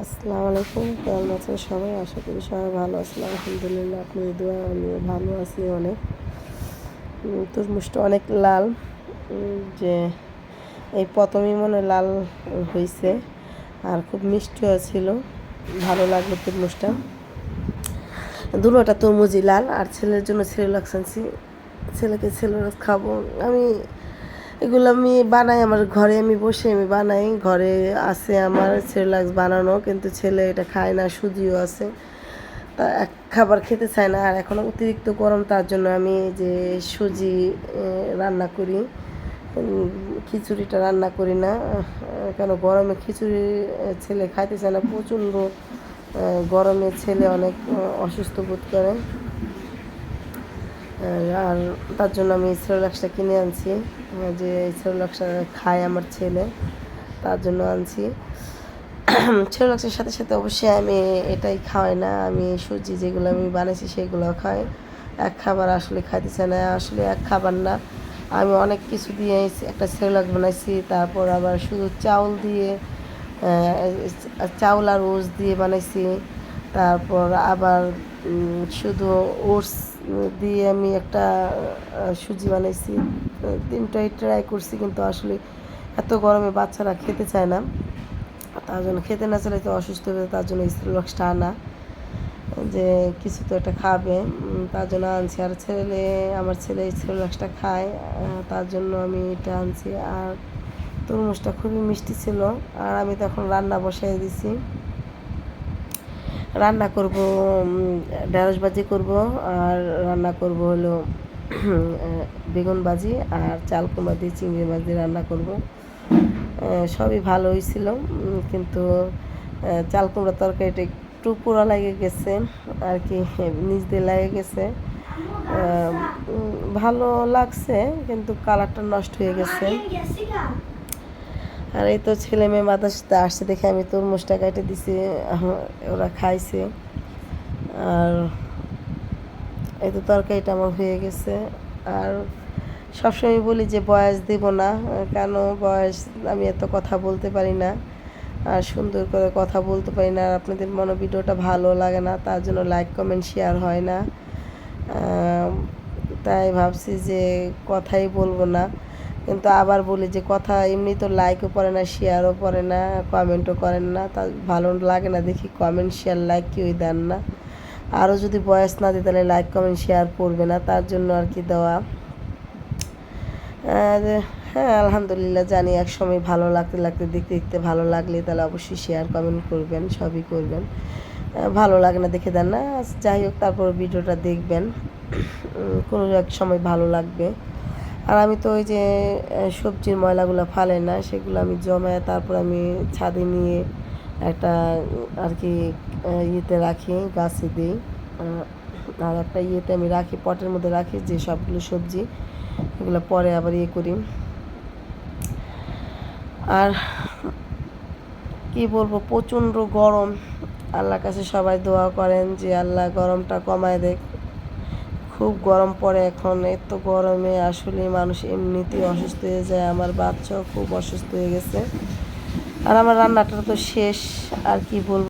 আসসালামু আলাইকুম, কেমন আছেন সবাই? আশা করি সবাই ভালো আছেন। আলহামদুলিল্লাহ, আপনাদের দোয়া আমিও ভালো আছি অনেক। তরমুজটা অনেক লাল, যে এই প্রথমেই মনে হয় লাল হয়েছে, আর খুব মিষ্টিও ছিল। ভালো লাগলো তরমুজটা। দুটোটা তরমুজই লাল। আর ছেলের জন্য সেরেলাক্স আনছি, ছেলেকে সেরেলাক্স খাবো আমি। এগুলো আমি বানাই আমার ঘরে, আমি বসে আমি বানাই ঘরে। আছে আমার সেরেলাক্স বানানো, কিন্তু ছেলে এটা খায় না। সুজিও আছে, তা এক খাবার খেতে চায় না। আর এখন অতিরিক্ত গরম, তার জন্য আমি যে সুজি রান্না করি, খিচুড়িটা রান্না করি না। কেন গরমে খিচুড়ি ছেলে খাইতে চায় না। প্রচণ্ড গরমে ছেলে অনেক অসুস্থ বোধ করে। আর তার জন্য আমি সেরেলাক্সটা কিনে আনছি, যে সেরেলাক্সটা খায় আমার ছেলে, তার জন্য আনছি। সেরেলাক্সের সাথে সাথে অবশ্যই আমি এটাই খাওয়াই না, আমি সুজি যেগুলো আমি বানাইছি সেগুলো খাই। এক খাবার আসলে খাইতে চাই না, আসলে এক খাবার না। আমি অনেক কিছু দিয়ে একটা সেরেলাক্স বানাইছি, তারপর আবার শুধু চাউল দিয়ে, চাউল আর ওটস দিয়ে বানাইছি। তারপর আবার শুধু ওটস দিয়ে আমি একটা সুজি বানাইছি। তিনটাই ট্রাই করছি, কিন্তু আসলে এত গরমে বাচ্চারা খেতে চায় না। তার জন্য খেতে না চাইলে তো অসুস্থ হবে, তার জন্য সেরেলাক্সটা আনা, যে কিছু তো একটা খাবে, তার জন্য আনছি। আর আমার ছেলে এই সেরেলাক্সটা খায়, তার জন্য আমি এটা আনছি। আর তরমুজটা খুবই মিষ্টি ছিল। আর আমি তখন রান্না বসাই দিছি, রান্না করব ঢেঁড়স ভাজি করব, আর রান্না করব হলো বেগুন ভাজি, আর চাল কুমড়া দিয়ে চিংড়ি মাছ দিয়ে রান্না করব। সবই ভালো হয়েছিল, কিন্তু চাল কুমড়া তরকারিটা একটু পোড়া লেগে গেছে আর কি, নিচ দিয়ে লেগে গেছে। ভালো লাগছে, কিন্তু কালারটা নষ্ট হয়ে গেছে। আর এই তো ছেলে মেয়ে মাদ্রাসাতে আসছে দেখে আমি তরমুজটা কেটে দিছি, ওরা খাইছে। আর এই তো তরকারিটা আমার হয়ে গেছে। আর সবসময় বলি যে বয়স দেব না, কেন বয়স, আমি এত কথা বলতে পারি না, আর সুন্দর করে কথা বলতে পারি না। আর আপনাদের মনে ভিডিওটা ভালো লাগে না, তার জন্য লাইক কমেন্ট শেয়ার হয় না। তাই ভাবছি যে কথাই বলবো না, কিন্তু আবার বলি যে কথা এমনি তো লাইকও পড়ে না, শেয়ারও পড়ে না, কমেন্টও করেন না, তা ভালো লাগে না দেখি। কমেন্ট শেয়ার লাইক কেউই দেন না। আরও যদি বয়স না দিই তাহলে লাইক কমেন্ট শেয়ার করবে না, তার জন্য আর কি দেওয়া। হ্যাঁ, আলহামদুলিল্লাহ, জানি এক সময় ভালো লাগতে লাগতে দেখতে দেখতে ভালো লাগলে তাহলে অবশ্যই শেয়ার কমেন্ট করবেন, সবই করবেন। ভালো লাগে না দেখে দেন না, যাই হোক, তারপর ভিডিওটা দেখবেন, কোনো এক সময় ভালো লাগবে। আর আমি তো ওই যে সবজির ময়লাগুলো ফালাই না, সেগুলো আমি জমায় তারপর আমি ছাদে নিয়ে একটা আর কি ইয়েতে রাখি, গাছে দিই। আর একটা ইয়েতে আমি রাখি, পটের মধ্যে রাখি, যে সবগুলো সবজি এগুলো পরে আবার ইয়ে করি। আর কি বলবো, প্রচণ্ড গরম। আল্লাহর কাছে সবাই দোয়া করেন যে আল্লাহ গরমটা কমায় দেয়। খুব গরম পড়ে এখন, এত গরমে আসলে মানুষ এমনিতেই অসুস্থ হয়ে যায়। আমার বাচ্চাও খুব অসুস্থ হয়ে গেছে। আর আমার রান্নাটা তো শেষ, আর কি বলবো।